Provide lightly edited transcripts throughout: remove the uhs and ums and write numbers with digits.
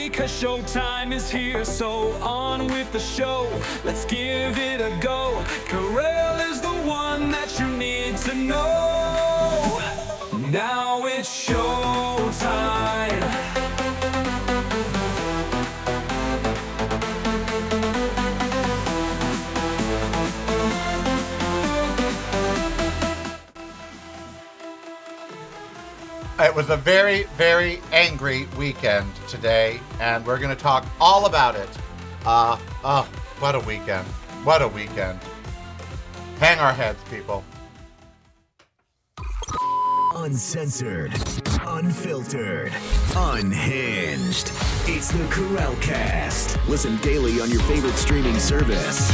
ready, cause showtime is here. So on with the show, let's give it a go. Karel is the one that you need to know. Now it's showtime. It was a very, very angry weekend today, and we're going to talk all about it. What a weekend. What a weekend. Hang our heads, people. Uncensored, unfiltered, unhinged. It's the Karel Cast. Listen daily on your favorite streaming service.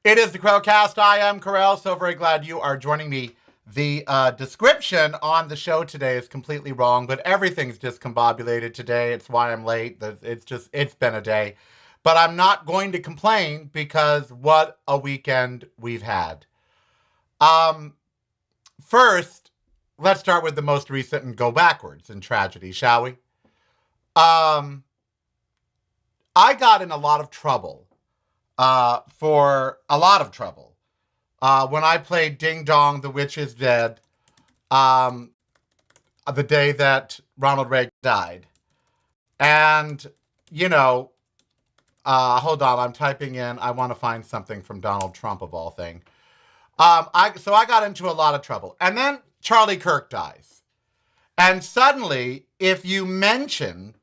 It is the Karel Cast. I am Karel, so very glad you are joining me. The description on the show today is completely wrong, but everything's discombobulated today. It's why I'm late. It's been a day. But I'm not going to complain because what a weekend we've had. First, let's start with the most recent and go backwards in tragedy, shall we? I got in a lot of trouble. When I played Ding Dong, the Witch is Dead, the day that Ronald Reagan died. And, hold on, I'm typing in, I want to find something from Donald Trump of all things. So I got into a lot of trouble. And then Charlie Kirk dies. And suddenly, if you mentioned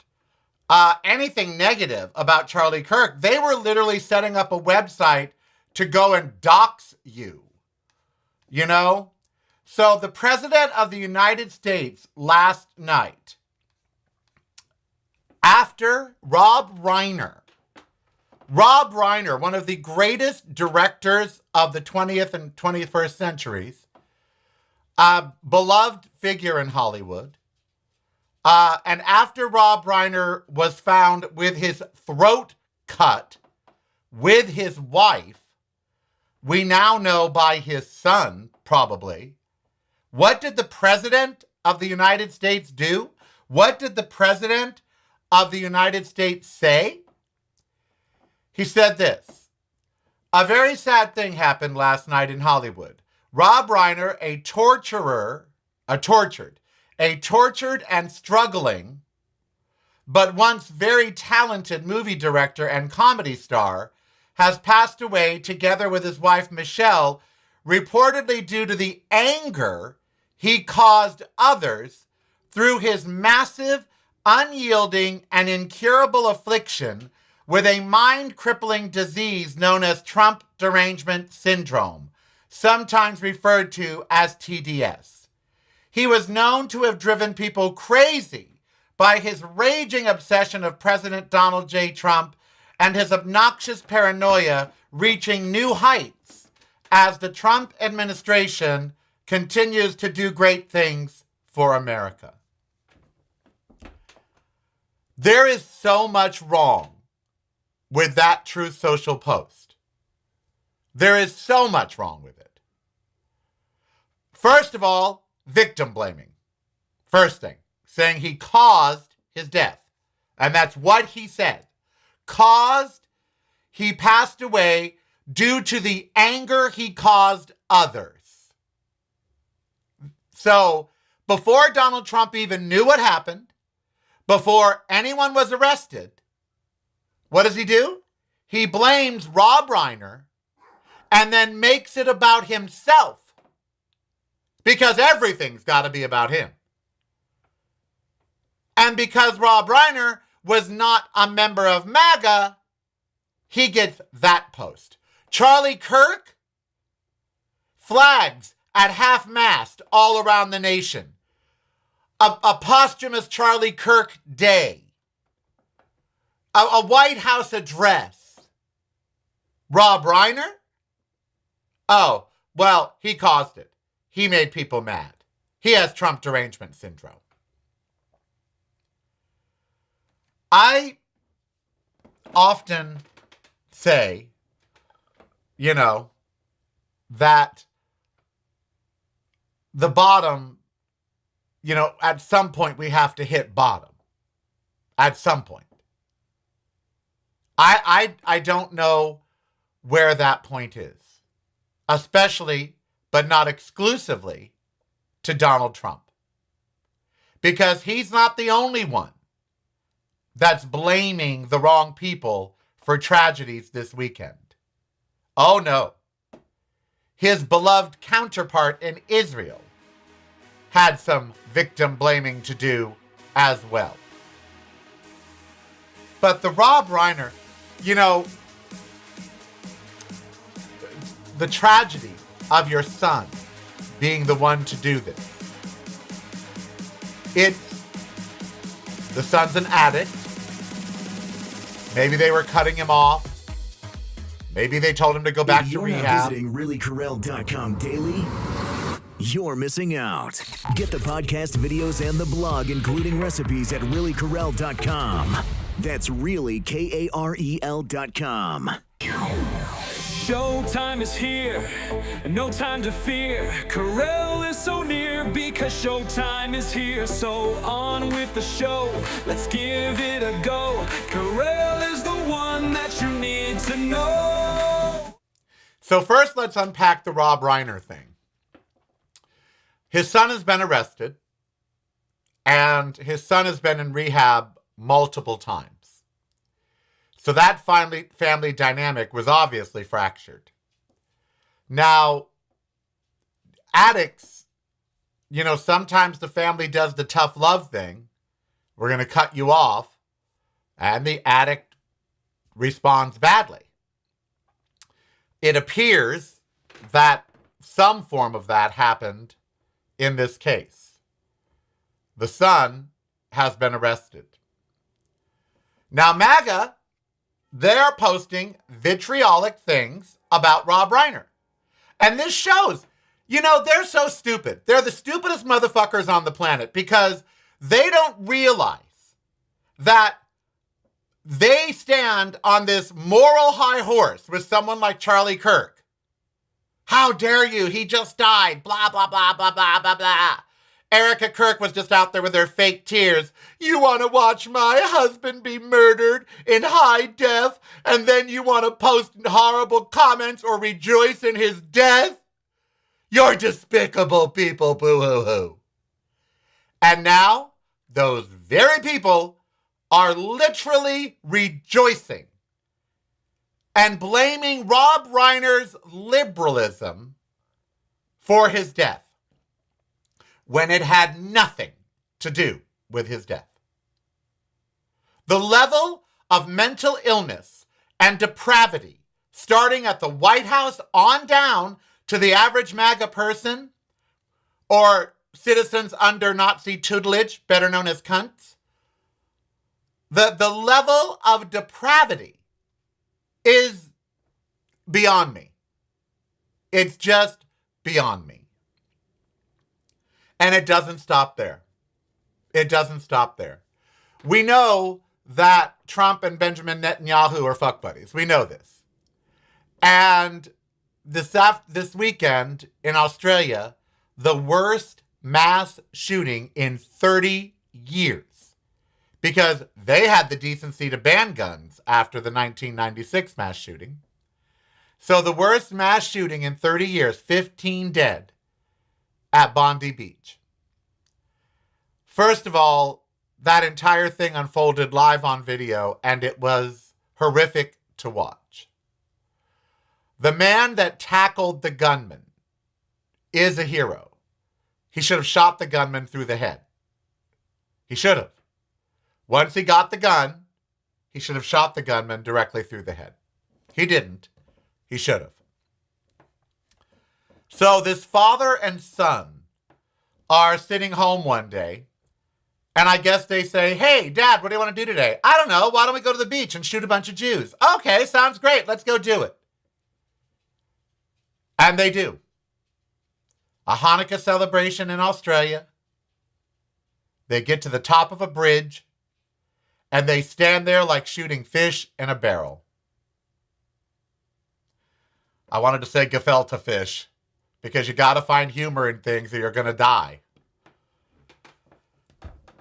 anything negative about Charlie Kirk, they were literally setting up a website to go and dox you. So the President of the United States last night, after Rob Reiner, one of the greatest directors of the 20th and 21st centuries, a beloved figure in Hollywood, and after Rob Reiner was found with his throat cut with his wife, we now know by his son, probably, what did the President of the United States do? What did the President of the United States say? He said this: a very sad thing happened last night in Hollywood. Rob Reiner, a tortured and struggling, but once very talented movie director and comedy star, has passed away together with his wife Michelle, reportedly due to the anger he caused others through his massive, unyielding, and incurable affliction with a mind-crippling disease known as Trump derangement syndrome, sometimes referred to as TDS. He was known to have driven people crazy by his raging obsession of President Donald J. Trump and his obnoxious paranoia reaching new heights as the Trump administration continues to do great things for America. There is so much wrong with that Truth Social post. There is so much wrong with it. First of all, victim blaming. First thing, saying he caused his death. And that's what he said. He passed away due to the anger he caused others. So, before Donald Trump even knew what happened, before anyone was arrested, what does he do? He blames Rob Reiner and then makes it about himself. Because everything's got to be about him. And because Rob Reiner was not a member of MAGA, he gets that post. Charlie Kirk, flags at half-mast all around the nation. A posthumous Charlie Kirk day. A White House address. Rob Reiner? Oh, well, he caused it. He made people mad. He has Trump derangement syndrome. I often say, that the bottom, at some point we have to hit bottom. At some point. I don't know where that point is, especially, but not exclusively, to Donald Trump. Because he's not the only one that's blaming the wrong people for tragedies this weekend. Oh no. His beloved counterpart in Israel had some victim blaming to do as well. But the Rob Reiner, the tragedy of your son being the one to do this. The son's an addict. Maybe they were cutting him off. Maybe they told him to go back to rehab. If you're not visiting reallykarel.com daily, you're missing out. Get the podcast, videos, and the blog, including recipes, at reallykarel.com. That's really KAREL.com. Showtime is here, and no time to fear. Karel is so near because showtime is here. So on with the show, let's give it a go. Karel is the one that you need to know. So first, let's unpack the Rob Reiner thing. His son has been arrested, and his son has been in rehab multiple times. So that family dynamic was obviously fractured. Now, addicts, sometimes the family does the tough love thing. We're going to cut you off. And the addict responds badly. It appears that some form of that happened in this case. The son has been arrested. Now, MAGA, they're posting vitriolic things about Rob Reiner. And this shows, they're so stupid. They're the stupidest motherfuckers on the planet because they don't realize that they stand on this moral high horse with someone like Charlie Kirk. How dare you? He just died. Blah, blah, blah, blah, blah, blah, blah. Erica Kirk was just out there with her fake tears. You want to watch my husband be murdered in high def, and then you want to post horrible comments or rejoice in his death? You're despicable people, boo-hoo-hoo. And now, those very people are literally rejoicing and blaming Rob Reiner's liberalism for his death, when it had nothing to do with his death. The level of mental illness and depravity, starting at the White House on down to the average MAGA person or citizens under Nazi tutelage, better known as cunts, the level of depravity is beyond me. It's just beyond me. And it doesn't stop there. It doesn't stop there. We know that Trump and Benjamin Netanyahu are fuck buddies. We know this. And this weekend in Australia, the worst mass shooting in 30 years. Because they had the decency to ban guns after the 1996 mass shooting. So the worst mass shooting in 30 years, 15 dead at Bondi Beach. First of all, that entire thing unfolded live on video, and it was horrific to watch. The man that tackled the gunman is a hero. He should have shot the gunman through the head. He should have. Once he got the gun, he should have shot the gunman directly through the head. He didn't. He should have. So this father and son are sitting home one day, and I guess they say, hey, Dad, what do you want to do today? I don't know. Why don't we go to the beach and shoot a bunch of Jews? Okay, sounds great. Let's go do it. And they do. A Hanukkah celebration in Australia. They get to the top of a bridge, and they stand there like shooting fish in a barrel. I wanted to say gefilte fish, because you got to find humor in things or you're going to die.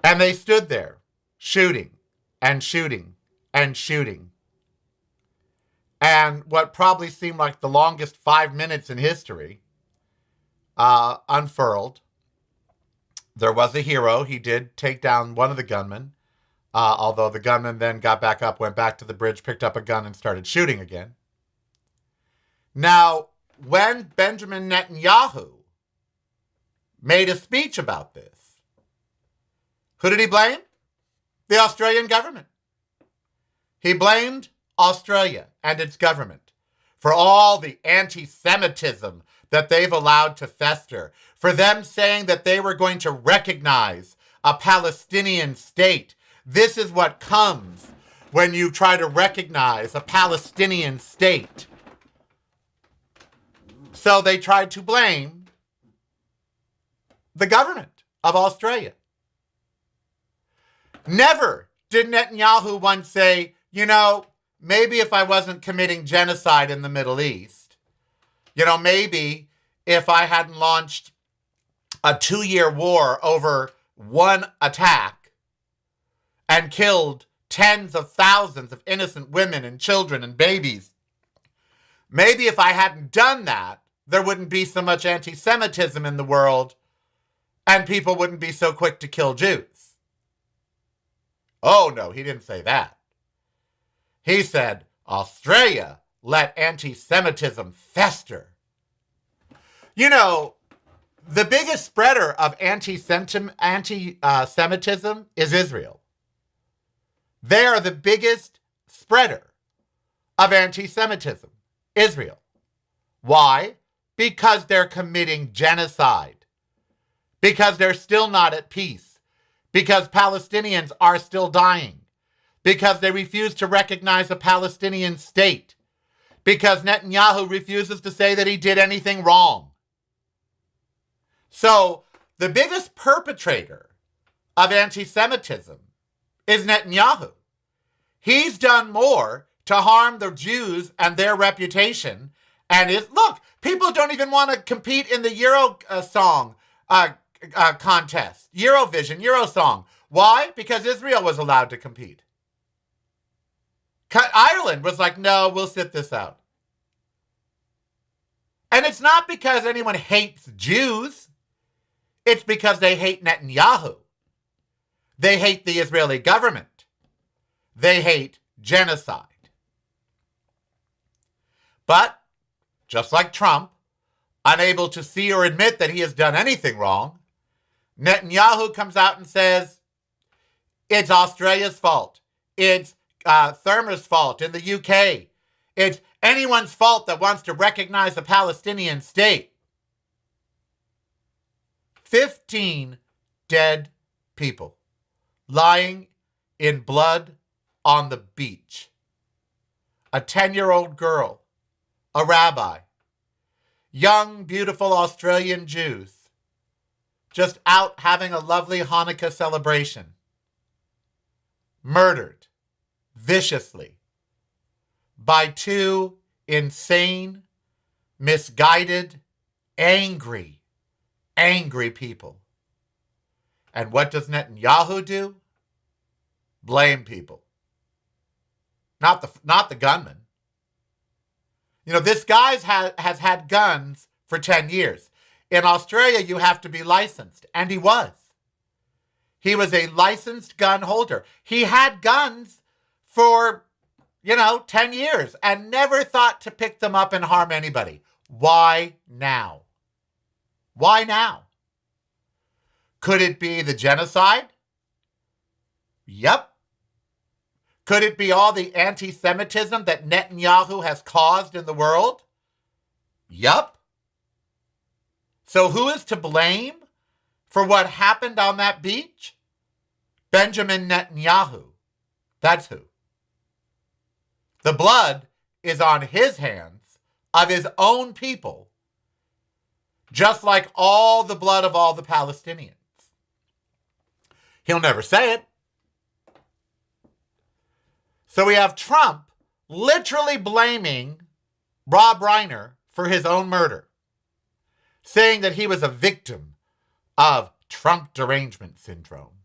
And they stood there shooting and shooting and shooting. And what probably seemed like the longest 5 minutes in history unfurled. There was a hero. He did take down one of the gunmen, although the gunman then got back up, went back to the bridge, picked up a gun, and started shooting again. Now, when Benjamin Netanyahu made a speech about this, who did he blame? The Australian government. He blamed Australia and its government for all the anti-Semitism that they've allowed to fester, for them saying that they were going to recognize a Palestinian state. This is what comes when you try to recognize a Palestinian state. So they tried to blame the government of Australia. Never did Netanyahu once say, maybe if I wasn't committing genocide in the Middle East, maybe if I hadn't launched a 2-year war over one attack and killed tens of thousands of innocent women and children and babies, maybe if I hadn't done that, there wouldn't be so much anti-Semitism in the world and people wouldn't be so quick to kill Jews. Oh, no, he didn't say that. He said, Australia let anti-Semitism fester. The biggest spreader of anti-Semitism is Israel. They are the biggest spreader of anti-Semitism, Israel. Why? Because they're committing genocide. Because they're still not at peace. Because Palestinians are still dying. Because they refuse to recognize a Palestinian state. Because Netanyahu refuses to say that he did anything wrong. So, the biggest perpetrator of anti-Semitism is Netanyahu. He's done more to harm the Jews and their reputation. And look, people don't even want to compete in the Eurosong contest. Eurovision, Eurosong. Why? Because Israel was allowed to compete. Ireland was like, no, we'll sit this out. And it's not because anyone hates Jews. It's because they hate Netanyahu. They hate the Israeli government. They hate genocide. But, just like Trump, unable to see or admit that he has done anything wrong, Netanyahu comes out and says, it's Australia's fault. It's Therma's fault in the UK. It's anyone's fault that wants to recognize a Palestinian state. 15 dead people lying in blood on the beach. A 10-year-old girl, a rabbi, young, beautiful Australian Jews, just out having a lovely Hanukkah celebration, murdered viciously by 2 insane, misguided, angry people. And what does Netanyahu do? Blame people. Not the gunman. This guy has had guns for 10 years. In Australia, you have to be licensed. And he was. He was a licensed gun holder. He had guns for, 10 years and never thought to pick them up and harm anybody. Why now? Why now? Could it be the genocide? Yep. Could it be all the anti-Semitism that Netanyahu has caused in the world? Yup. So who is to blame for what happened on that beach? Benjamin Netanyahu. That's who. The blood is on his hands of his own people, just like all the blood of all the Palestinians. He'll never say it. So we have Trump literally blaming Rob Reiner for his own murder, saying that he was a victim of Trump derangement syndrome.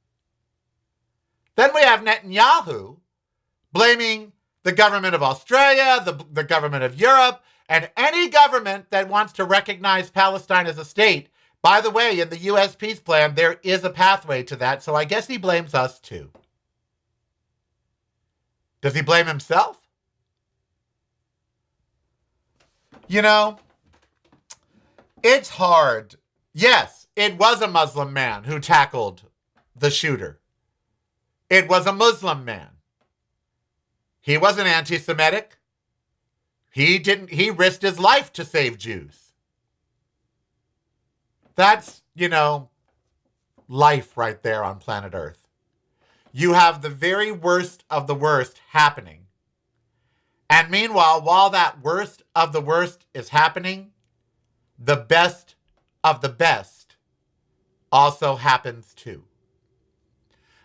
Then we have Netanyahu blaming the government of Australia, the government of Europe, and any government that wants to recognize Palestine as a state. By the way, in the U.S. peace plan, there is a pathway to that, so I guess he blames us too. Does he blame himself? You know, it's hard. Yes, it was a Muslim man who tackled the shooter. It was a Muslim man. He wasn't anti-Semitic. He risked his life to save Jews. That's, life right there on planet Earth. You have the very worst of the worst happening. And meanwhile, while that worst of the worst is happening, the best of the best also happens too.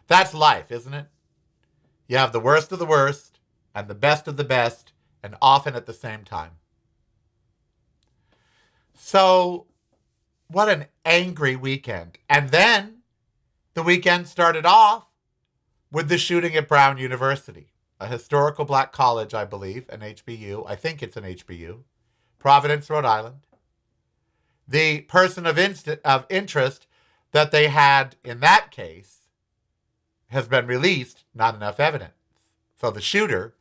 That's life, isn't it? You have the worst of the worst and the best of the best, and often at the same time. So, what an angry weekend. And then the weekend started off with the shooting at Brown University, a historical black college, I believe, an HBU. I think it's an HBU. Providence, Rhode Island. The person of interest that they had in that case has been released, not enough evidence. So the shooter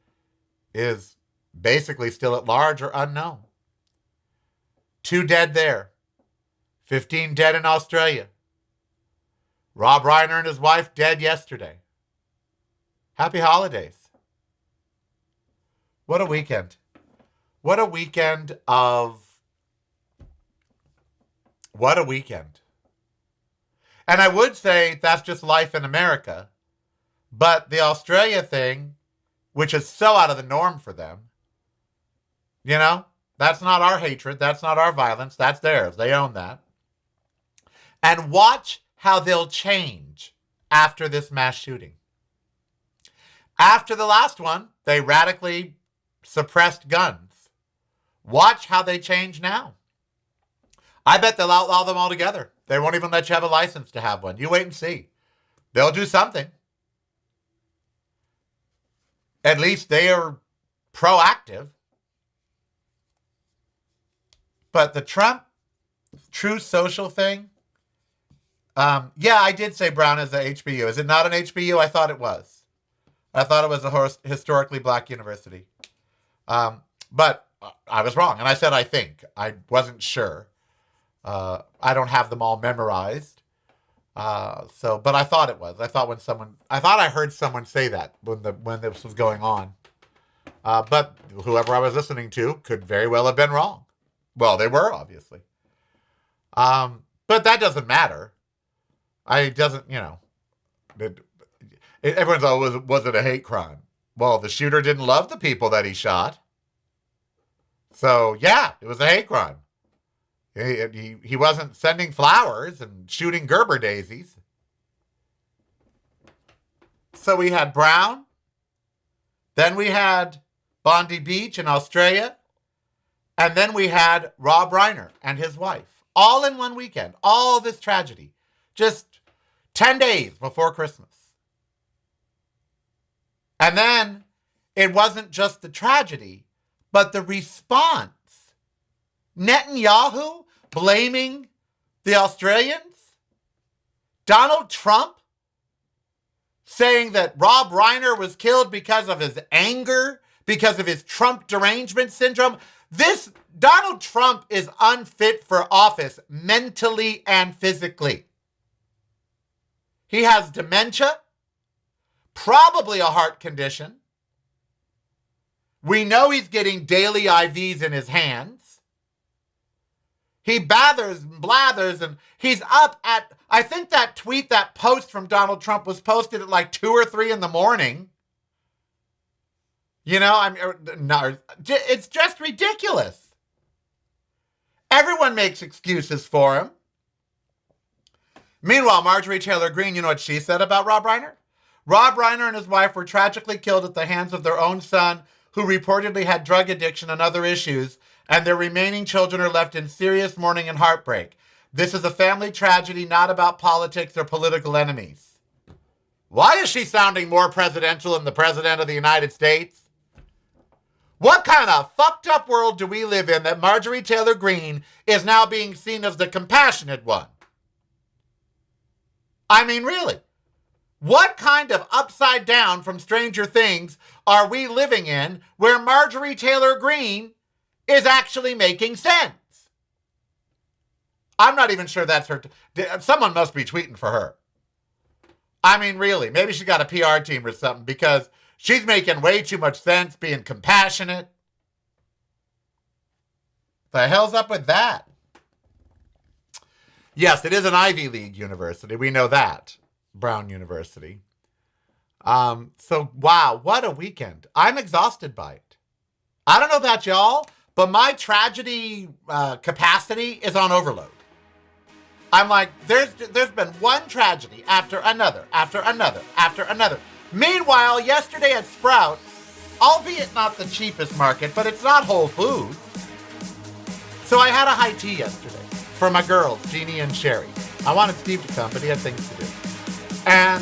is basically still at large or unknown. 2 dead there. 15 dead in Australia. Rob Reiner and his wife dead yesterday. Happy holidays. What a weekend. What a weekend. And I would say that's just life in America. But the Australia thing, which is so out of the norm for them, that's not our hatred. That's not our violence. That's theirs. They own that. And watch how they'll change after this mass shooting. After the last one, they radically suppressed guns. Watch how they change now. I bet they'll outlaw them altogether. They won't even let you have a license to have one. You wait and see. They'll do something. At least they are proactive. But the Trump True Social thing, yeah, I did say Brown is a HBU. Is it not an HBU? I thought it was. I thought it was a historically black university. But I was wrong. And I said I think. I wasn't sure. I don't have them all memorized. But I thought it was. I thought I heard someone say that when this was going on. But whoever I was listening to could very well have been wrong. Well, they were, obviously. But that doesn't matter. Everyone's always, was it a hate crime? Well, the shooter didn't love the people that he shot. So, yeah, it was a hate crime. He wasn't sending flowers and shooting Gerber daisies. So we had Brown. Then we had Bondi Beach in Australia. And then we had Rob Reiner and his wife. All in one weekend. All this tragedy. Just 10 days before Christmas. And then it wasn't just the tragedy, but the response. Netanyahu blaming the Australians. Donald Trump saying that Rob Reiner was killed because of his anger, because of his Trump derangement syndrome. This Donald Trump is unfit for office mentally and physically. He has dementia, probably a heart condition. We know he's getting daily IVs in his hands. He bathers and blathers, and he's up at, I think that post from Donald Trump was posted at like 2 or 3 in the morning. It's just ridiculous. Everyone makes excuses for him. Meanwhile, Marjorie Taylor Greene, you know what she said about Rob Reiner? Rob Reiner and his wife were tragically killed at the hands of their own son, who reportedly had drug addiction and other issues, and their remaining children are left in serious mourning and heartbreak. This is a family tragedy, not about politics or political enemies. Why is she sounding more presidential than the President of the United States? What kind of fucked up world do we live in that Marjorie Taylor Greene is now being seen as the compassionate one? I mean, really? What kind of upside down from Stranger Things are we living in where Marjorie Taylor Greene is actually making sense? I'm not even sure that's her. Someone must be tweeting for her. I mean, really, maybe she got a PR team or something because she's making way too much sense being compassionate. The hell's up with that? Yes, it is an Ivy League university. We know that. Brown University. So, wow, what a weekend. I'm exhausted by it. I don't know about y'all, but my tragedy capacity is on overload. I'm like, there's been one tragedy after another, after another, after another. Meanwhile, yesterday at Sprouts, albeit not the cheapest market, but it's not Whole Foods. So I had a high tea yesterday for my girls, Jeannie and Sherry. I wanted Steve to come, but he had things to do. And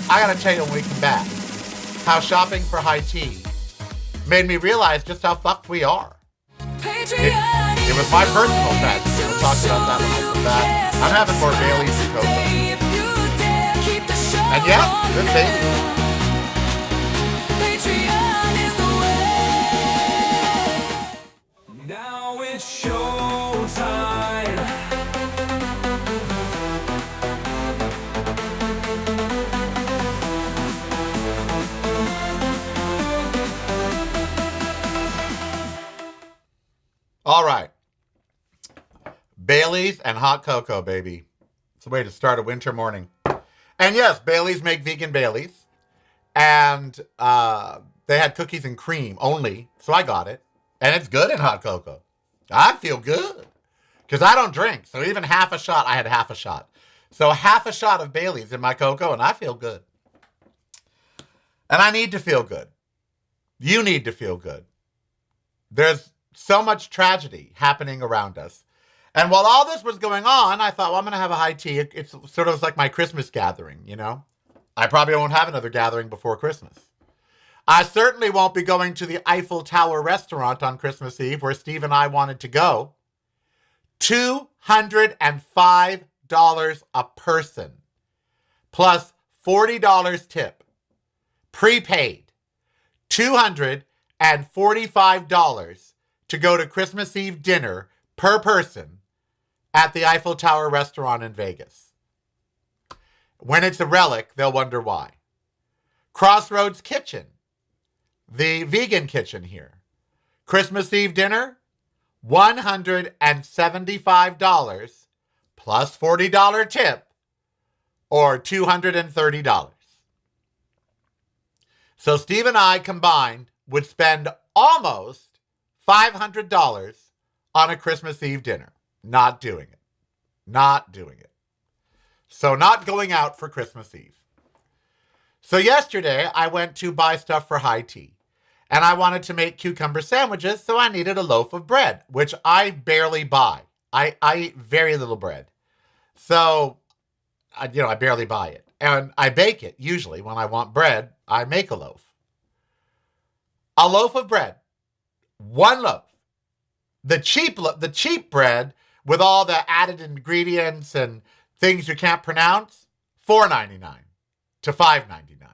I gotta tell you when we come back, how shopping for high tea made me realize just how fucked we are. It was my personal tragedy. We'll talk about that when I come back. I'm having more Bailey's and Coke. And yeah, good Bailey's. Now it's showtime. All right. Bailey's and hot cocoa, baby. It's a way to start a winter morning. And yes, Bailey's make vegan Bailey's. And they had cookies and cream only, so I got it. And it's good in hot cocoa. I feel good. Because I don't drink, so even half a shot, I had half a shot. So half a shot of Bailey's in my cocoa, and I feel good. And I need to feel good. You need to feel good. There's so much tragedy happening around us. And while all this was going on, I thought, well, I'm going to have a high tea. It's sort of like my Christmas gathering, you know? I probably won't have another gathering before Christmas. I certainly won't be going to the Eiffel Tower restaurant on Christmas Eve where Steve and I wanted to go. $205 a person, plus $40 tip, prepaid, $245 to go to Christmas Eve dinner per person at the Eiffel Tower restaurant in Vegas. When it's a relic, they'll wonder why. Crossroads Kitchen, the vegan kitchen here. Christmas Eve dinner, $175 plus $40 tip, or $230. So Steve and I combined would spend almost $500 on a Christmas Eve dinner. Not doing it. Not doing it. So not going out for Christmas Eve. So yesterday I went to buy stuff for high tea. And I wanted to make cucumber sandwiches, so I needed a loaf of bread, which I barely buy. I eat very little bread. So, I barely buy it. And I bake it. Usually when I want bread, I make a loaf. A loaf of bread. One loaf. The cheap bread with all the added ingredients and things you can't pronounce, $4.99 to $5.99.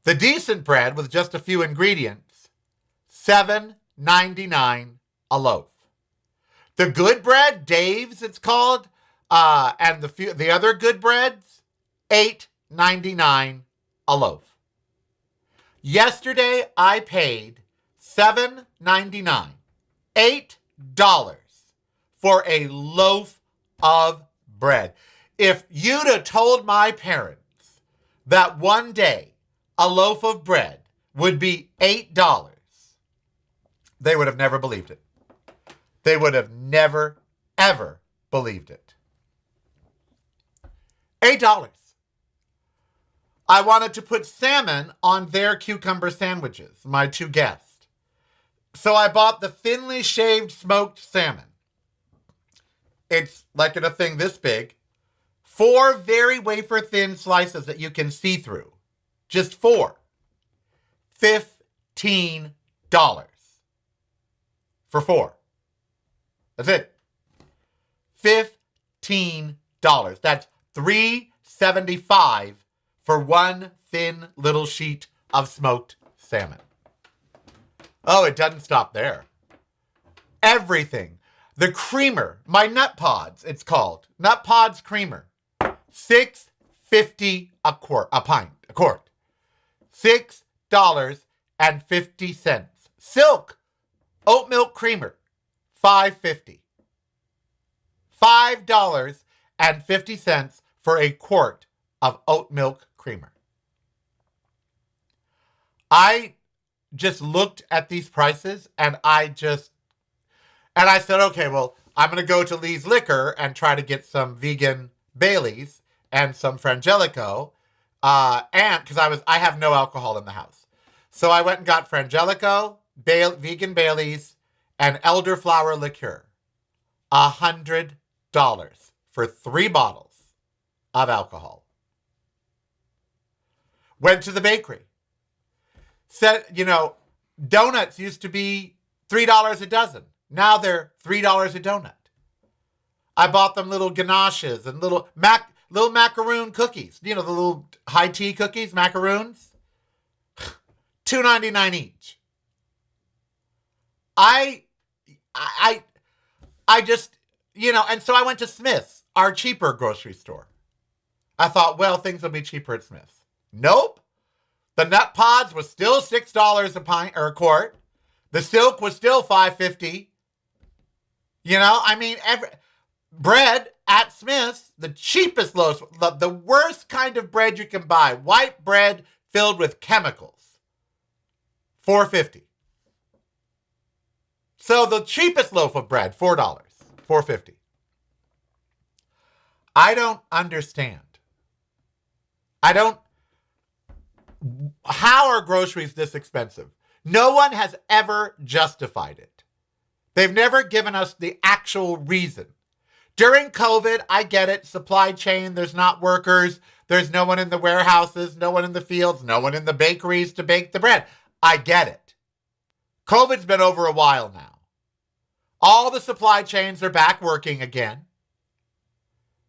The decent bread with just a few ingredients, $7.99 a loaf. The good bread, Dave's it's called, and the other good breads, $8.99 a loaf. Yesterday I paid $7.99, $8 for a loaf of bread. If you'd have told my parents that one day a loaf of bread would be $8, they would have never believed it. They would have never, ever believed it. $8. I wanted to put salmon on their cucumber sandwiches, my two guests. So I bought the thinly shaved smoked salmon. It's like in a thing this big, 4 very wafer-thin slices that you can see through. Just 4. $15 for 4. That's it. $15. That's $3.75 for one thin little sheet of smoked salmon. Oh, it doesn't stop there. Everything. The creamer, my Nut Pods, it's called. Nut Pods creamer. $6.50 a quart. $6.50. Silk oat milk creamer, $5.50. $5.50 for a quart of oat milk creamer. I just looked at these prices and I said, okay, well, I'm going to go to Lee's Liquor and try to get some vegan Baileys and some Frangelico, and because I have no alcohol in the house. So I went and got Frangelico, vegan Baileys, and elderflower liqueur. $100 for 3 bottles of alcohol. Went to the bakery. Said, donuts used to be $3 a dozen. Now they're $3 a donut. I bought them little ganaches and little macaroon cookies. The little high tea cookies, macaroons. $2.99 each. I just, and so I went to Smith's, our cheaper grocery store. I thought, well, things will be cheaper at Smith's. Nope. The Nut Pods was still $6 a pint or a quart. The Silk was still $5.50. Bread at Smith's, the cheapest loaf, the worst kind of bread you can buy, white bread filled with chemicals, $4.50. So the cheapest loaf of bread, $4, $4.50. I don't understand. How are groceries this expensive? No one has ever justified it. They've never given us the actual reason. During COVID, I get it. Supply chain, there's not workers. There's no one in the warehouses, no one in the fields, no one in the bakeries to bake the bread. I get it. COVID's been over a while now. All the supply chains are back working again.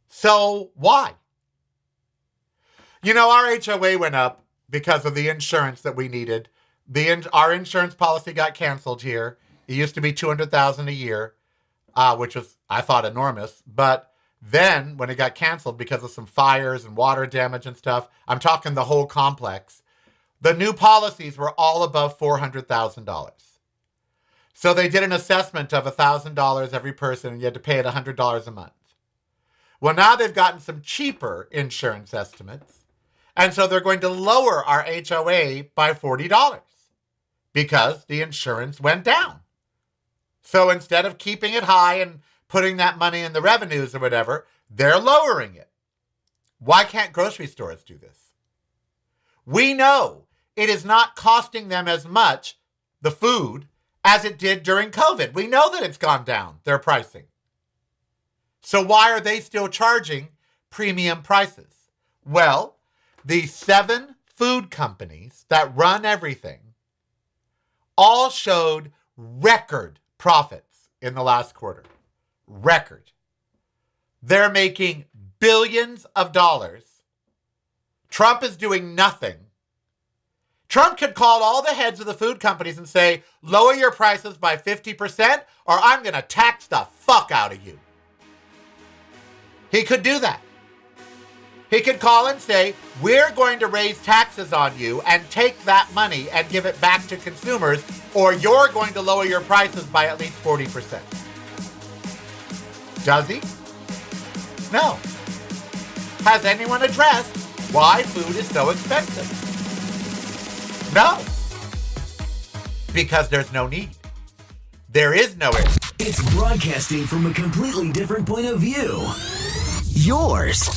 So why? Our HOA went up because of the insurance that we needed. Our insurance policy got canceled here. It used to be $200,000 a year, which was, I thought, enormous. But then when it got canceled because of some fires and water damage and stuff, I'm talking the whole complex, the new policies were all above $400,000. So they did an assessment of $1,000 every person, and you had to pay it $100 a month. Well, now they've gotten some cheaper insurance estimates. And so they're going to lower our HOA by $40 because the insurance went down. So instead of keeping it high and putting that money in the revenues or whatever, they're lowering it. Why can't grocery stores do this? We know it is not costing them as much, the food, as it did during COVID. We know that it's gone down, their pricing. So why are they still charging premium prices? Well, the 7 food companies that run everything all showed record profits in the last quarter. Record. They're making billions of dollars. Trump is doing nothing. Trump could call all the heads of the food companies and say, lower your prices by 50% or I'm going to tax the fuck out of you. He could do that. He could call and say, we're going to raise taxes on you and take that money and give it back to consumers, or you're going to lower your prices by at least 40%. Does he? No. Has anyone addressed why food is so expensive? No. Because there's no need. There is no issue. It's broadcasting from a completely different point of view. Yours.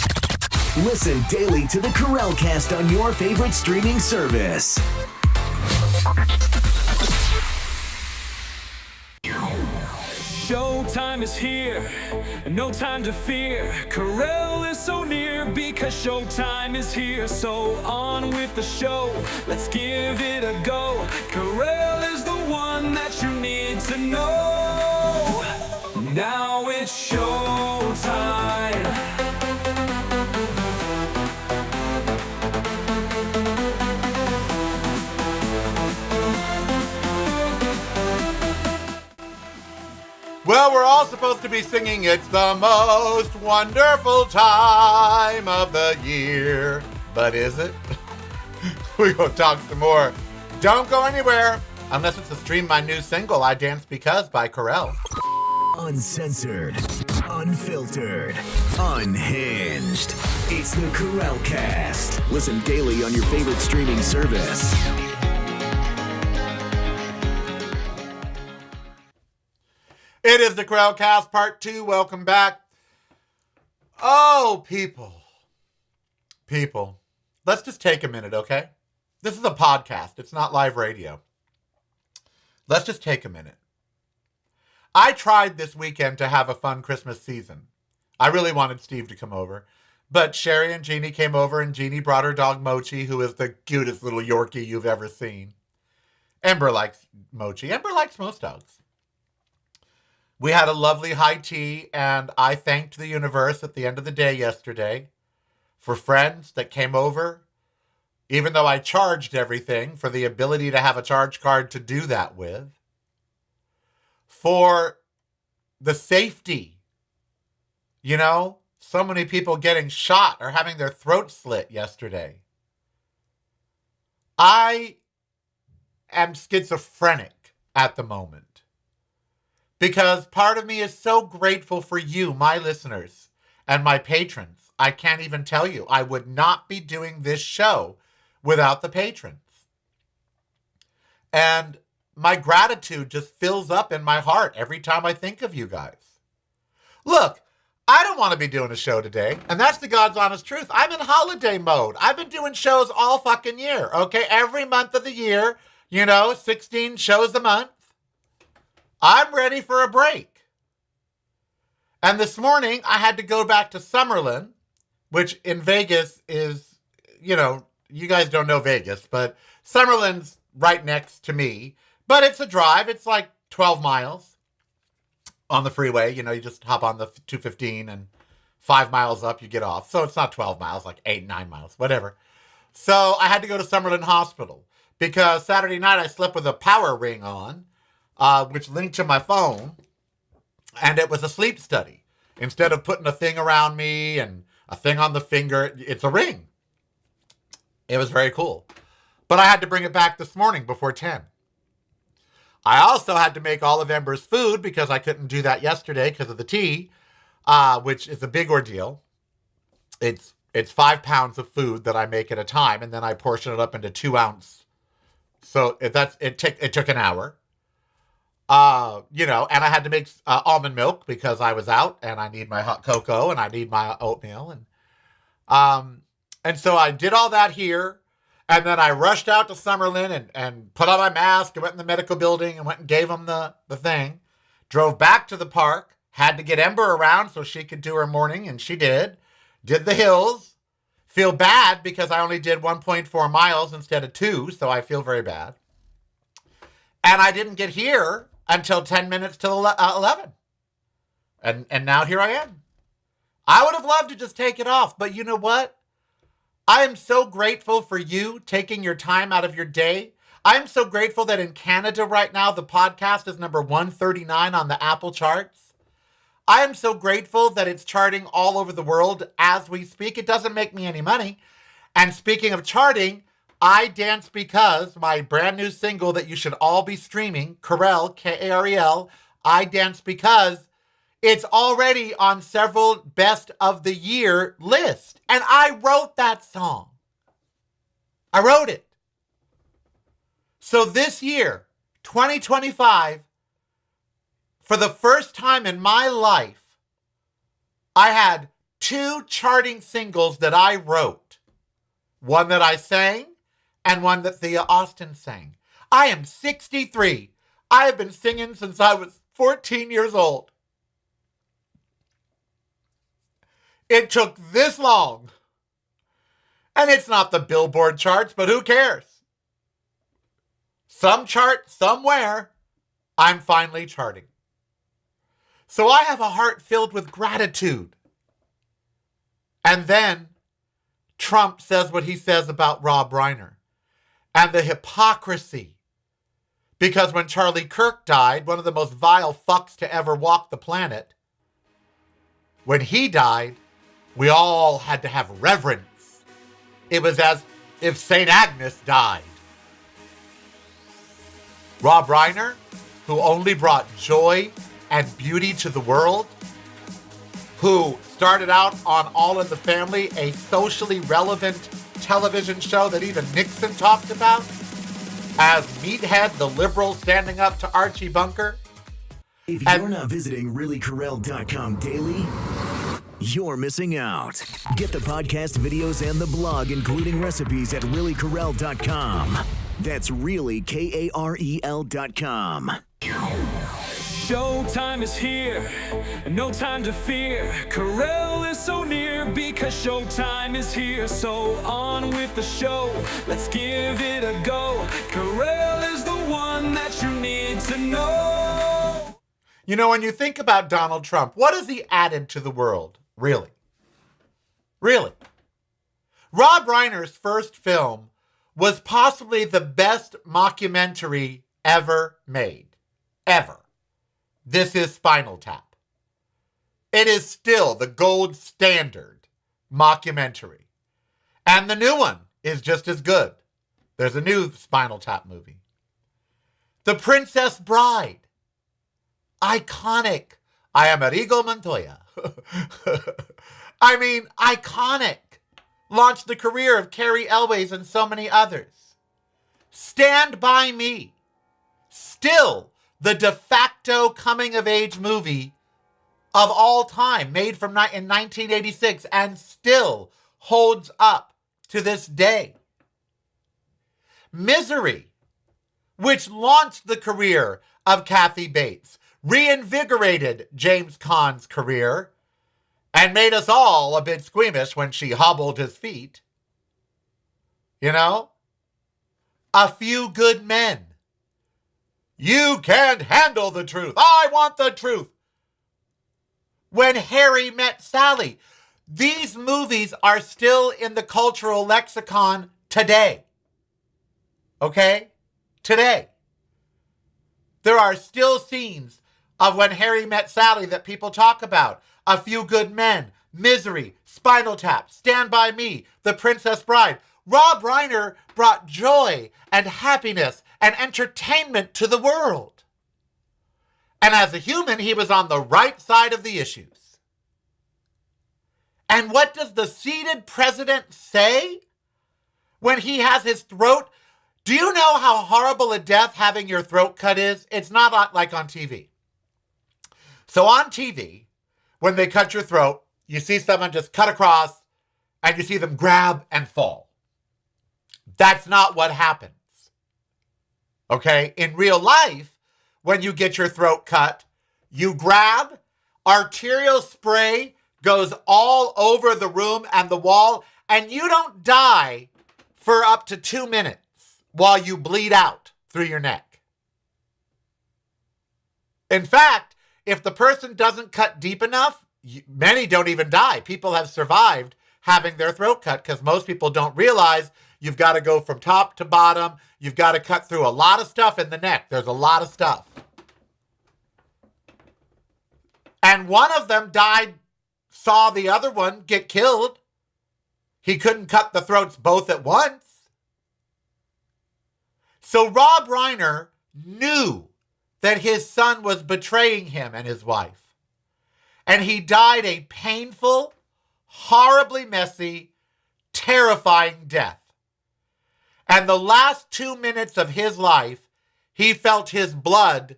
Listen daily to the Karel Cast on your favorite streaming service. Showtime. Showtime is here, no time to fear. Karel is so near because Showtime is here. So on with the show, let's give it a go. Karel is the one that you need to know. Now it's showtime. Well, we're all supposed to be singing "It's the most wonderful time of the year." But is it? We're going to talk some more. Don't go anywhere unless it's to stream my new single, I Dance Because by Karel. Uncensored, unfiltered, unhinged. It's the Karel Cast. Listen daily on your favorite streaming service. It is the Karel Cast Part 2. Welcome back. Oh, people. People. Let's just take a minute, okay? This is a podcast. It's not live radio. Let's just take a minute. I tried this weekend to have a fun Christmas season. I really wanted Steve to come over. But Sherry and Jeannie came over, and Jeannie brought her dog Mochi, who is the cutest little Yorkie you've ever seen. Ember likes Mochi. Ember likes most dogs. We had a lovely high tea, and I thanked the universe at the end of the day yesterday for friends that came over, even though I charged everything, for the ability to have a charge card to do that with, for the safety. You know, so many people getting shot or having their throats slit yesterday. I am schizophrenic at the moment. Because part of me is so grateful for you, my listeners, and my patrons. I can't even tell you. I would not be doing this show without the patrons. And my gratitude just fills up in my heart every time I think of you guys. Look, I don't want to be doing a show today, and that's the God's honest truth. I'm in holiday mode. I've been doing shows all fucking year, okay? Every month of the year, 16 shows a month. I'm ready for a break. And this morning, I had to go back to Summerlin, which in Vegas is, you guys don't know Vegas, but Summerlin's right next to me. But it's a drive. It's like 12 miles on the freeway. You just hop on the 215 and 5 miles up, you get off. So it's not 12 miles, like 8, 9 miles, whatever. So I had to go to Summerlin Hospital because Saturday night I slept with a power ring on. Which linked to my phone, and it was a sleep study. Instead of putting a thing around me and a thing on the finger, it's a ring. It was very cool. But I had to bring it back this morning before 10. I also had to make all of Ember's food because I couldn't do that yesterday because of the tea, which is a big ordeal. It's 5 pounds of food that I make at a time, and then I portion it up into 2 ounce. So it took an hour. And I had to make almond milk because I was out and I need my hot cocoa and I need my oatmeal. And so I did all that here. And then I rushed out to Summerlin and put on my mask and went in the medical building and went and gave them the thing. Drove back to the park, had to get Ember around so she could do her morning, and she did. Did the hills. Feel bad because I only did 1.4 miles instead of 2, so I feel very bad. And I didn't get here until 10 minutes till 11. And now here I am. I would have loved to just take it off, but you know what? I am so grateful for you taking your time out of your day. I'm so grateful that in Canada right now, the podcast is number 139 on the Apple charts. I am so grateful that it's charting all over the world as we speak. It doesn't make me any money. And speaking of charting, I Dance Because, my brand new single that you should all be streaming, Karel, Karel, I Dance Because, it's already on several best of the year lists. And I wrote that song. I wrote it. So this year, 2025, for the first time in my life, I had 2 charting singles that I wrote. One that I sang, and one that Thea Austin sang. I am 63. I have been singing since I was 14 years old. It took this long. And it's not the Billboard charts, but who cares? Some chart somewhere, I'm finally charting. So I have a heart filled with gratitude. And then Trump says what he says about Rob Reiner and the hypocrisy. Because when Charlie Kirk died, one of the most vile fucks to ever walk the planet, when he died, we all had to have reverence. It was as if St. Agnes died. Rob Reiner, who only brought joy and beauty to the world, who started out on All in the Family, a socially relevant television show that even Nixon talked about, as Meathead, the liberal standing up to Archie Bunker. If you're not visiting reallykarel.com daily, you're missing out. Get the podcast videos and the blog, including recipes, at reallykarel.com. That's really KAREL.com. Showtime is here, and no time to fear. Karel is so near because showtime is here. So on with the show, let's give it a go. Karel is the one that you need to know. You know, when you think about Donald Trump, what has he added to the world? Really? Really? Rob Reiner's first film was possibly the best mockumentary ever made. Ever. This is Spinal Tap. It is still the gold standard mockumentary. And the new one is just as good. There's a new Spinal Tap movie. The Princess Bride. Iconic. I am Arrigo Montoya. I mean, iconic. Launched the career of Carrie Elways and so many others. Stand By Me. Still the de facto coming-of-age movie of all time, made in 1986, and still holds up to this day. Misery, which launched the career of Kathy Bates, reinvigorated James Caan's career, and made us all a bit squeamish when she hobbled his feet. You know? A Few Good Men. You can't handle the truth. I want the truth. When Harry Met Sally. These movies are still in the cultural lexicon today. Okay? Today. There are still scenes of When Harry Met Sally that people talk about. A Few Good Men, Misery, Spinal Tap, Stand By Me, The Princess Bride. Rob Reiner brought joy and happiness and entertainment to the world. And as a human, he was on the right side of the issues. And what does the seated president say when he has his throat? Do you know how horrible a death having your throat cut is? It's not like on TV. So on TV, when they cut your throat, you see someone just cut across and you see them grab and fall. That's not what happens. Okay? In real life, when you get your throat cut, you grab, arterial spray goes all over the room and the wall, and you don't die for up to 2 minutes while you bleed out through your neck. In fact, if the person doesn't cut deep enough, many don't even die. People have survived having their throat cut because most people don't realize you've got to go from top to bottom. You've got to cut through a lot of stuff in the neck. There's a lot of stuff. And one of them saw the other one get killed. He couldn't cut the throats both at once. So Rob Reiner knew that his son was betraying him and his wife. And he died a painful, horribly messy, terrifying death. And the last 2 minutes of his life, he felt his blood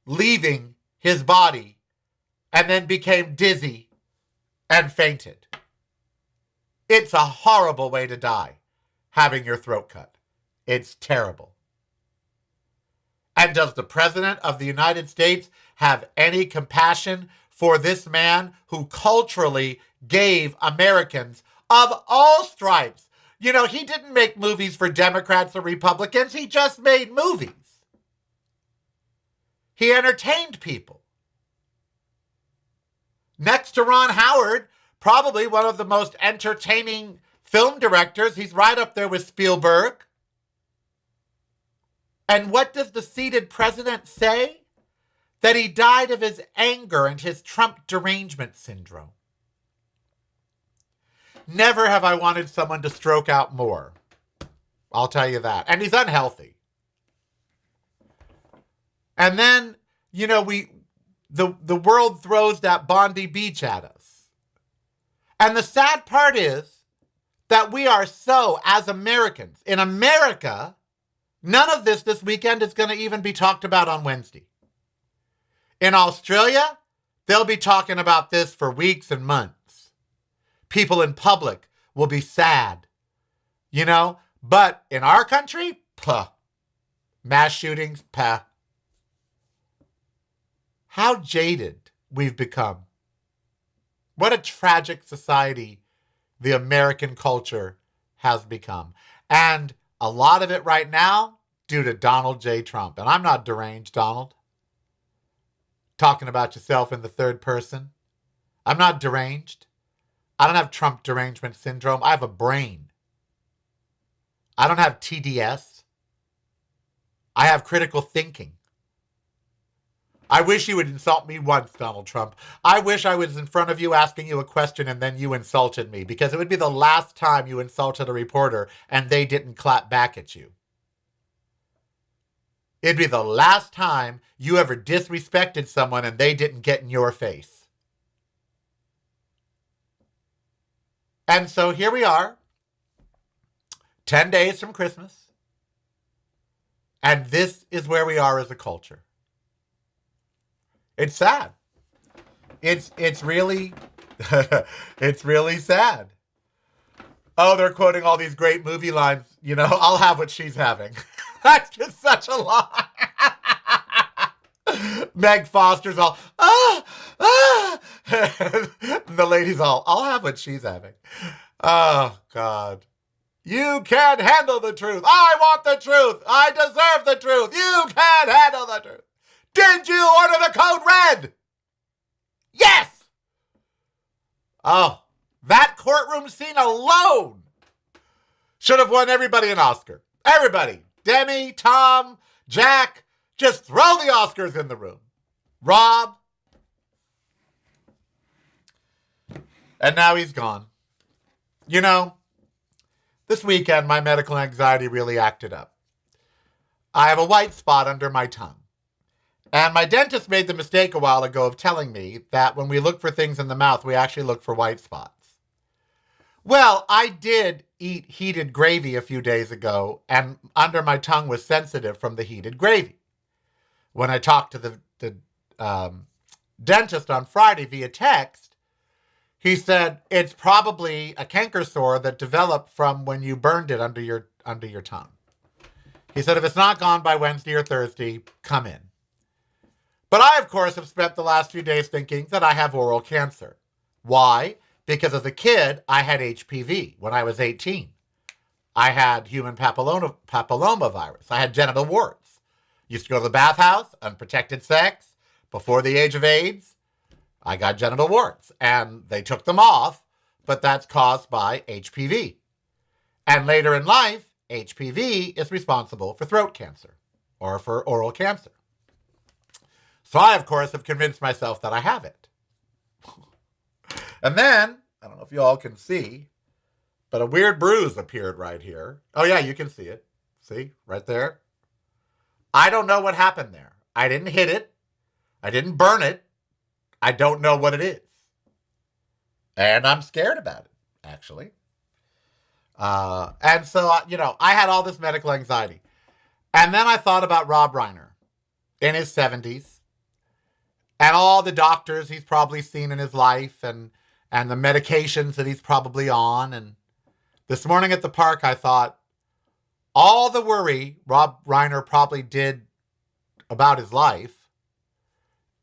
leaving his body and then became dizzy and fainted. It's a horrible way to die, having your throat cut. It's terrible. And does the President of the United States have any compassion for this man who culturally gave Americans of all stripes. You know, he didn't make movies for Democrats or Republicans. He just made movies. He entertained people. Next to Ron Howard, probably one of the most entertaining film directors. He's right up there with Spielberg. And what does the seated president say? That he died of his anger and his Trump derangement syndrome. Never have I wanted someone to stroke out more. I'll tell you that. And he's unhealthy. And then, you know, the world throws that Bondi Beach at us. And the sad part is that we are so, as Americans, in America, none of this weekend is going to even be talked about on Wednesday. In Australia, they'll be talking about this for weeks and months. People in public will be sad, you know? But in our country, mass shootings, How jaded we've become. What a tragic society the American culture has become. And a lot of it right now due to Donald J. Trump. And I'm not deranged, Donald. Talking about yourself in the third person. I'm not deranged. I don't have Trump derangement syndrome. I have a brain. I don't have TDS. I have critical thinking. I wish you would insult me once, Donald Trump. I wish I was in front of you asking you a question and then you insulted me, because it would be the last time you insulted a reporter and they didn't clap back at you. It'd be the last time you ever disrespected someone and they didn't get in your face. And so here we are, 10 days from Christmas, and this is where we are as a culture. It's sad. It's really, it's really sad. Oh, they're quoting all these great movie lines. You know, I'll have what she's having. That's just such a lie. Meg Foster's all, the lady's all, I'll have what she's having. Oh, God. You can't handle the truth. I want the truth. I deserve the truth. You can't handle the truth. Did you order the code red? Yes. Oh, that courtroom scene alone should have won everybody an Oscar. Everybody. Demi, Tom, Jack, just throw the Oscars in the room. Rob. And now he's gone. You know, this weekend my medical anxiety really acted up. I have a white spot under my tongue. And my dentist made the mistake a while ago of telling me that when we look for things in the mouth, we actually look for white spots. Well, I did eat heated gravy a few days ago, and under my tongue was sensitive from the heated gravy. When I talked to the dentist on Friday via text, he said it's probably a canker sore that developed from when you burned it under your tongue. He said if it's not gone by Wednesday or Thursday, come in. But I, of course, have spent the last few days thinking that I have oral cancer. Why? Because as a kid, I had HPV when I was 18. I had human papilloma virus. I had genital warts. Used to go to the bathhouse, unprotected sex. Before the age of AIDS, I got genital warts. And they took them off, but that's caused by HPV. And later in life, HPV is responsible for throat cancer or for oral cancer. So I, of course, have convinced myself that I have it. And then, I don't know if you all can see, but a weird bruise appeared right here. Oh, yeah, you can see it. See, right there. I don't know what happened there. I didn't hit it. I didn't burn it. I don't know what it is. And I'm scared about it, actually. And so, you know, I had all this medical anxiety. And then I thought about Rob Reiner in his 70s. And all the doctors he's probably seen in his life and the medications that he's probably on. And this morning at the park, I thought, all the worry Rob Reiner probably did about his life,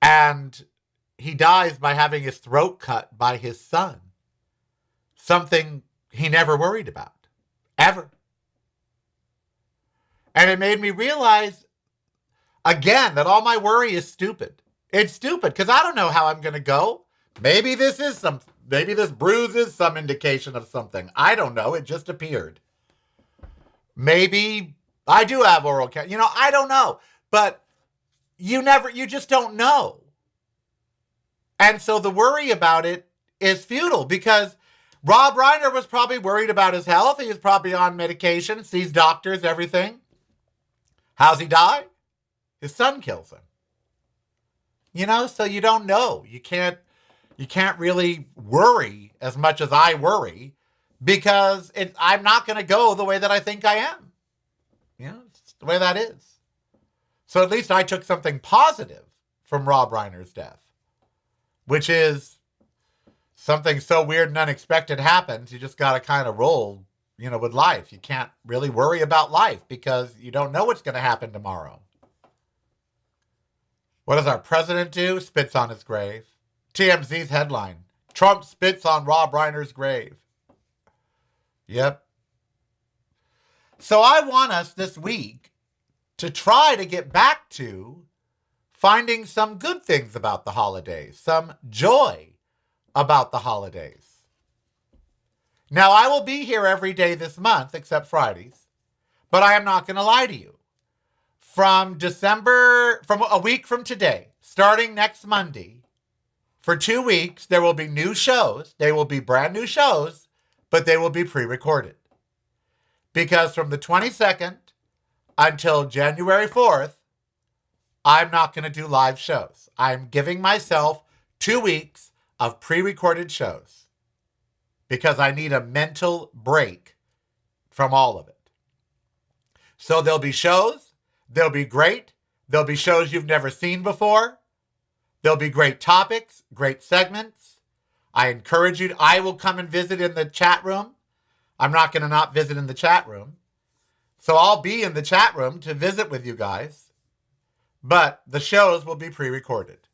and he dies by having his throat cut by his son. something he never worried about, ever. And it made me realize, again, that all my worry is stupid. It's stupid because I don't know how I'm going to go. Maybe this bruise is some indication of something. I don't know. It just appeared. Maybe I do have oral cancer. I don't know. But you just don't know. And so the worry about it is futile because Rob Reiner was probably worried about his health. He was probably on medication, sees doctors, everything. How's he die? His son kills him. So you don't know. You can't really worry as much as I worry because I'm not going to go the way that I think I am. It's the way that is. So at least I took something positive from Rob Reiner's death, which is something so weird and unexpected happens. You just got to kind of roll, with life. You can't really worry about life because you don't know what's going to happen tomorrow. What does our president do? Spits on his grave. TMZ's headline: Trump spits on Rob Reiner's grave. Yep. So I want us this week to try to get back to finding some good things about the holidays, some joy about the holidays. Now, I will be here every day this month except Fridays, but I am not going to lie to you. From a week from today, starting next Monday, for 2 weeks, there will be new shows. They will be brand new shows, but they will be pre-recorded. Because from the 22nd until January 4th, I'm not going to do live shows. I'm giving myself 2 weeks of pre-recorded shows because I need a mental break from all of it. So there'll be shows. They'll be great. There'll be shows you've never seen before. There'll be great topics, great segments. I encourage you. I will come and visit in the chat room. I'm not going to not visit in the chat room. So I'll be in the chat room to visit with you guys. But the shows will be pre-recorded.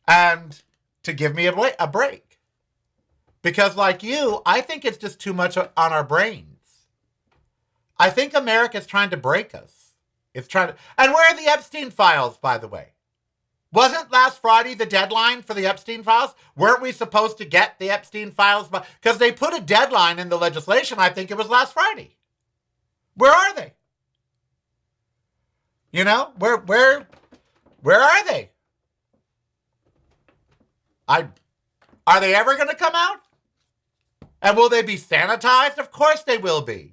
And to give me a break. Because like you, I think it's just too much on our brains. I think America's trying to break us. And where are the Epstein files, by the way? Wasn't last Friday the deadline for the Epstein files? Weren't we supposed to get the Epstein files? Because they put a deadline in the legislation. I think it was last Friday. Where are they? Where are they? Are they ever going to come out? And will they be sanitized? Of course they will be.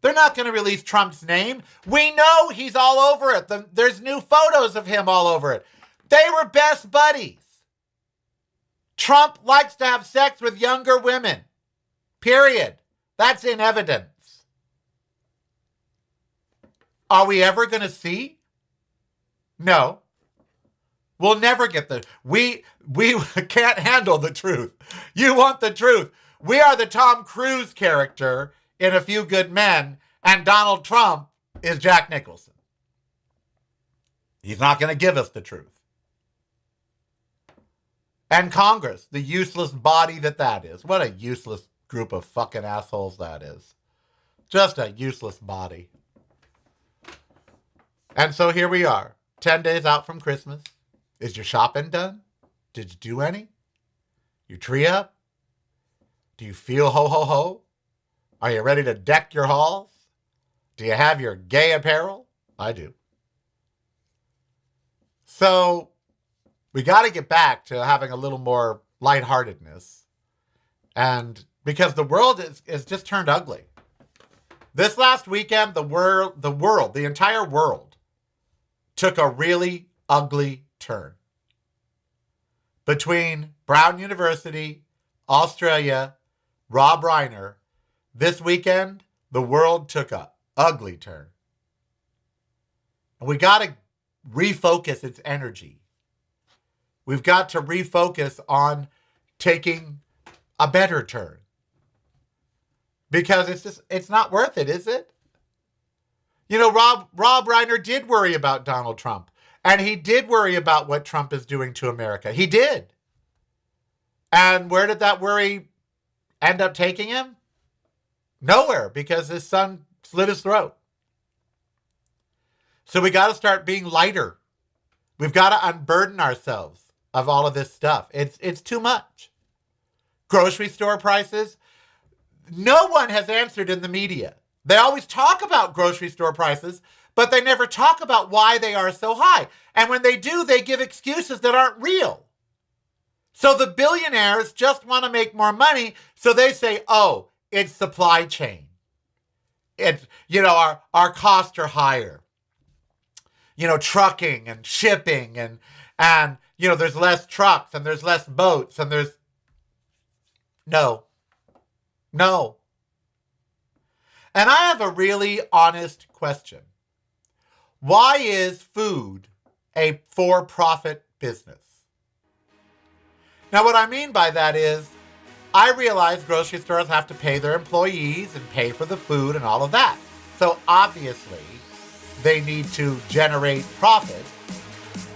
They're not going to release Trump's name. We know he's all over it. There's new photos of him all over it. They were best buddies. Trump likes to have sex with younger women. Period. That's in evidence. Are we ever going to see? No. We'll never get we can't handle the truth. You want the truth. We are the Tom Cruise character in A Few Good Men, and Donald Trump is Jack Nicholson. He's not going to give us the truth. And Congress, the useless body that is. What a useless group of fucking assholes that is. Just a useless body. And so here we are, 10 days out from Christmas. Is your shopping done? Did you do any? Your tree up? Do you feel ho ho ho? Are you ready to deck your halls? Do you have your gay apparel? I do. So we got to get back to having a little more lightheartedness. And because the world is just turned ugly. This last weekend, the entire world took a really ugly turn. Between Brown University, Australia, Rob Reiner, this weekend, the world took a ugly turn. And we got to refocus its energy. We've got to refocus on taking a better turn. Because it's not worth it, is it? Rob Reiner did worry about Donald Trump. And he did worry about what Trump is doing to America. He did. And where did that worry end up taking him? Nowhere, because his son slit his throat. So we got to start being lighter. We've got to unburden ourselves of all of this stuff. It's too much. Grocery store prices. No one has answered in the media. They always talk about grocery store prices, but they never talk about why they are so high. And when they do, they give excuses that aren't real. So the billionaires just want to make more money, so they say, oh, it's supply chain. It's, our costs are higher. Trucking and shipping and there's less trucks and there's less boats and there's... No. And I have a really honest question. Why is food a for-profit business? Now, what I mean by that is, I realize grocery stores have to pay their employees and pay for the food and all of that. So obviously, they need to generate profit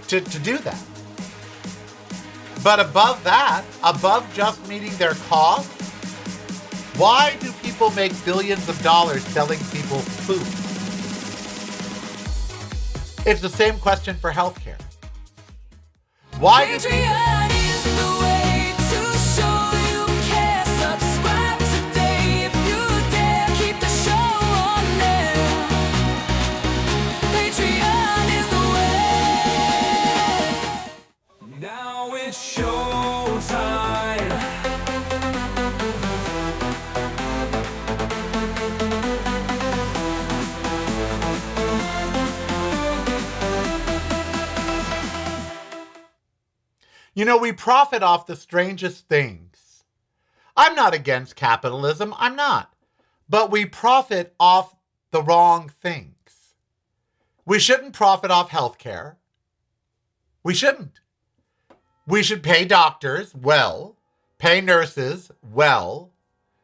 to do that. But above that, above just meeting their costs, why do people make billions of dollars selling people food? It's the same question for healthcare. Why do people... Patreon is the way to show you care. Subscribe today if you dare. Keep the show on there. Patreon is the way. Now it's showtime. We profit off the strangest things. I'm not against capitalism. I'm not. But we profit off the wrong things. We shouldn't profit off healthcare. We shouldn't. We should pay doctors well, pay nurses well.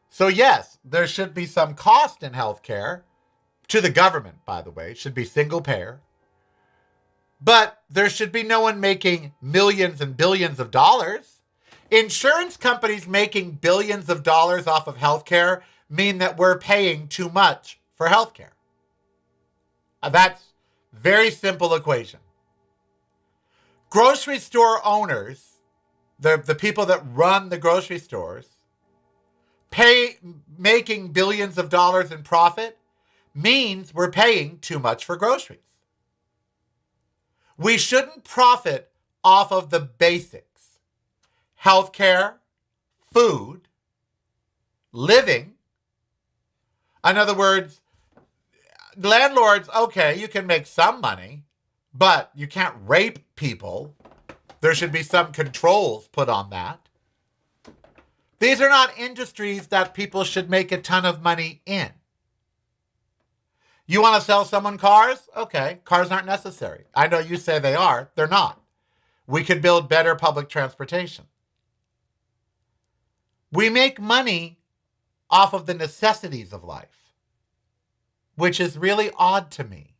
So yes, there should be some cost in healthcare. To the government, by the way. It should be single payer. But there should be no one making millions and billions of dollars. Insurance companies making billions of dollars off of healthcare mean that we're paying too much for healthcare. That's a very simple equation. Grocery store owners, the people that run the grocery stores, making billions of dollars in profit means we're paying too much for groceries. We shouldn't profit off of the basics. Healthcare, food, living. In other words, landlords, okay, you can make some money, but you can't rape people. There should be some controls put on that. These are not industries that people should make a ton of money in. You want to sell someone cars? Okay, cars aren't necessary. I know you say they are. They're not. We could build better public transportation. We make money off of the necessities of life, which is really odd to me.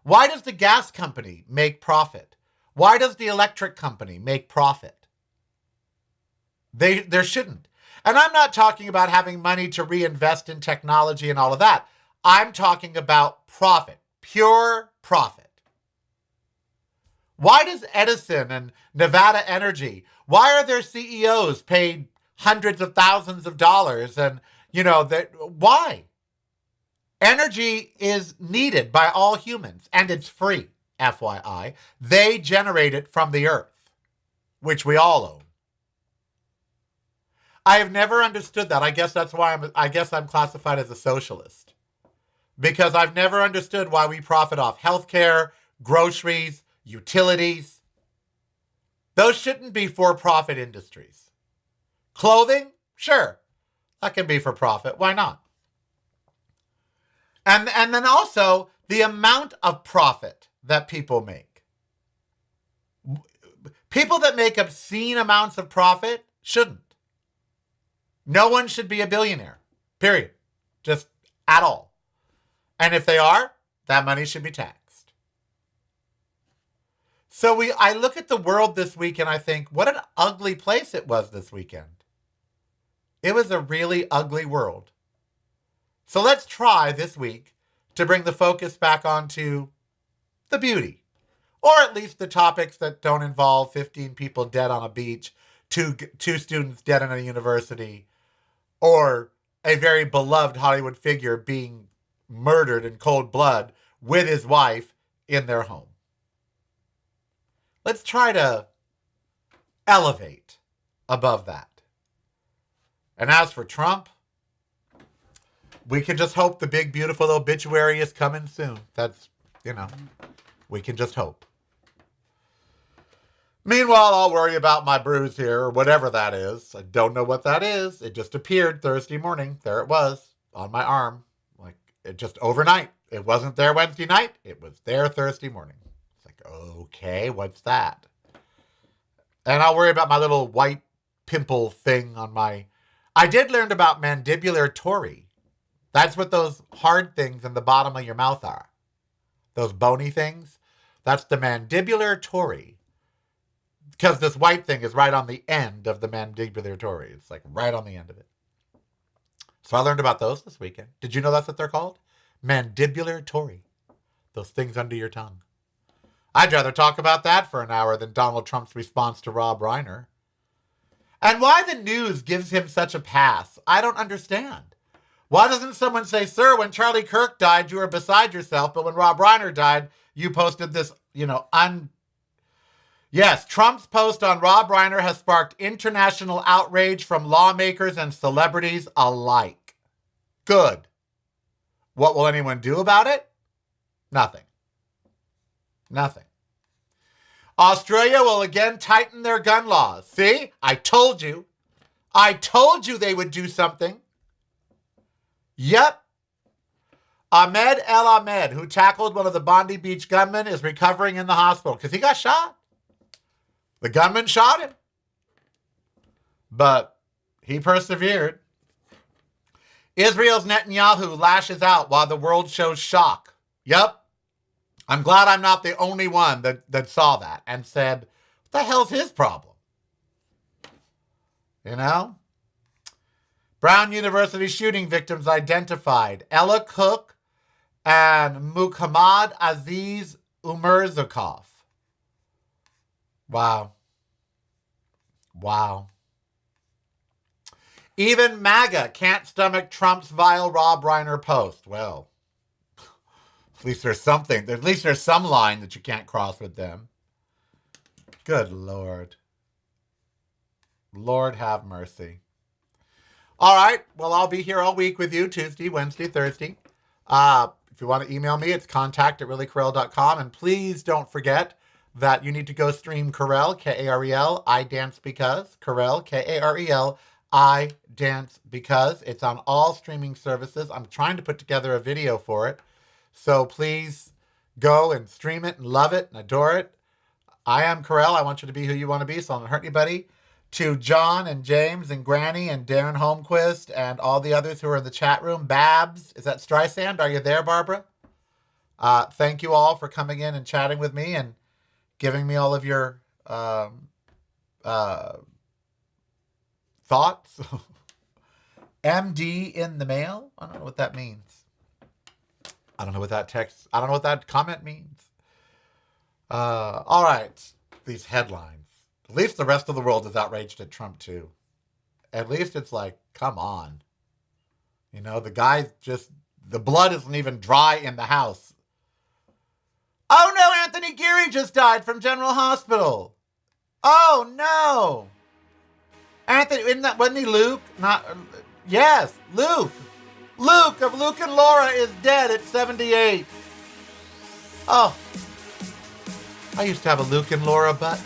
Why does the gas company make profit? Why does the electric company make profit? There shouldn't. And I'm not talking about having money to reinvest in technology and all of that. I'm talking about profit, pure profit. Why does Edison and Nevada Energy, why are their CEOs paid hundreds of thousands of dollars? And, why? Energy is needed by all humans, and it's free, FYI. They generate it from the earth, which we all own. I have never understood that. I guess that's why I'm classified as a socialist. Because I've never understood why we profit off healthcare, groceries, utilities. Those shouldn't be for-profit industries. Clothing? Sure. That can be for profit. Why not? And then also the amount of profit that people make. People that make obscene amounts of profit shouldn't. No one should be a billionaire. Period. Just at all. And if they are, that money should be taxed. So I look at the world this week and I think, what an ugly place it was this weekend. It was a really ugly world. So let's try this week to bring the focus back onto the beauty, or at least the topics that don't involve 15 people dead on a beach, two students dead in a university, or a very beloved Hollywood figure being murdered in cold blood with his wife in their home. Let's try to elevate above that. And as for Trump, we can just hope the big, beautiful obituary is coming soon. That's, we can just hope. Meanwhile, I'll worry about my bruise here, or whatever that is. I don't know what that is. It just appeared Thursday morning. There it was, on my arm. Like, it just overnight. It wasn't there Wednesday night. It was there Thursday morning. It's like, okay, what's that? And I'll worry about my little white pimple thing on my... I did learn about mandibular tori. That's what those hard things in the bottom of your mouth are. Those bony things. That's the mandibular tori. Because this white thing is right on the end of the mandibular tori. It's like right on the end of it. So I learned about those this weekend. Did you know that's what they're called? Mandibular tori. Those things under your tongue. I'd rather talk about that for an hour than Donald Trump's response to Rob Reiner. And why the news gives him such a pass, I don't understand. Why doesn't someone say, sir, when Charlie Kirk died, you were beside yourself, but when Rob Reiner died, you posted this, Yes, Trump's post on Rob Reiner has sparked international outrage from lawmakers and celebrities alike. Good. What will anyone do about it? Nothing. Nothing. Australia will again tighten their gun laws. See? I told you. I told you they would do something. Yep. Ahmed El Ahmed, who tackled one of the Bondi Beach gunmen, is recovering in the hospital because he got shot. The gunman shot him. But he persevered. Israel's Netanyahu lashes out while the world shows shock. Yep. I'm glad I'm not the only one that saw that and said, what the hell's his problem? Brown University shooting victims identified. Ella Cook and Muhammad Aziz Umerzakov. Wow. Even MAGA can't stomach Trump's vile Rob Reiner post. Well, at least there's something. At least there's some line that you can't cross with them. Good Lord. Lord have mercy. All right. Well, I'll be here all week with you, Tuesday, Wednesday, Thursday. If you want to email me, it's contact@reallykarel.com. And please don't forget that you need to go stream Karel, Karel, I Dance Because. Karel, Karel, I Dance Because. It's on all streaming services. I'm trying to put together a video for it. So please go and stream it and love it and adore it. I am Karel. I want you to be who you want to be, so I don't hurt anybody. To John and James and Granny and Darren Holmquist and all the others who are in the chat room. Babs, is that Streisand? Are you there, Barbara? Thank you all for coming in and chatting with me and giving me all of your thoughts. MD in the mail? I don't know what that means. I don't know what that comment means. All right. These headlines. At least the rest of the world is outraged at Trump too. At least it's like, come on. The guy's just, the blood isn't even dry in the house. Oh no, Anthony Geary just died from General Hospital. Oh no. Anthony, wasn't he Luke? Yes, Luke. Luke of Luke and Laura is dead at 78. Oh. I used to have a Luke and Laura button.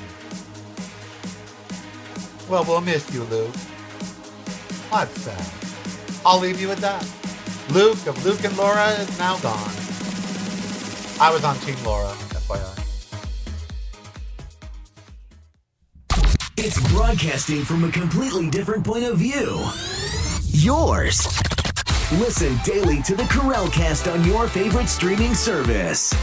Well, we'll miss you, Luke. That's sad. I'll leave you with that. Luke of Luke and Laura is now gone. I was on Team Laura, FYI. It's broadcasting from a completely different point of view. Yours. Listen daily to the Karel Cast on your favorite streaming service.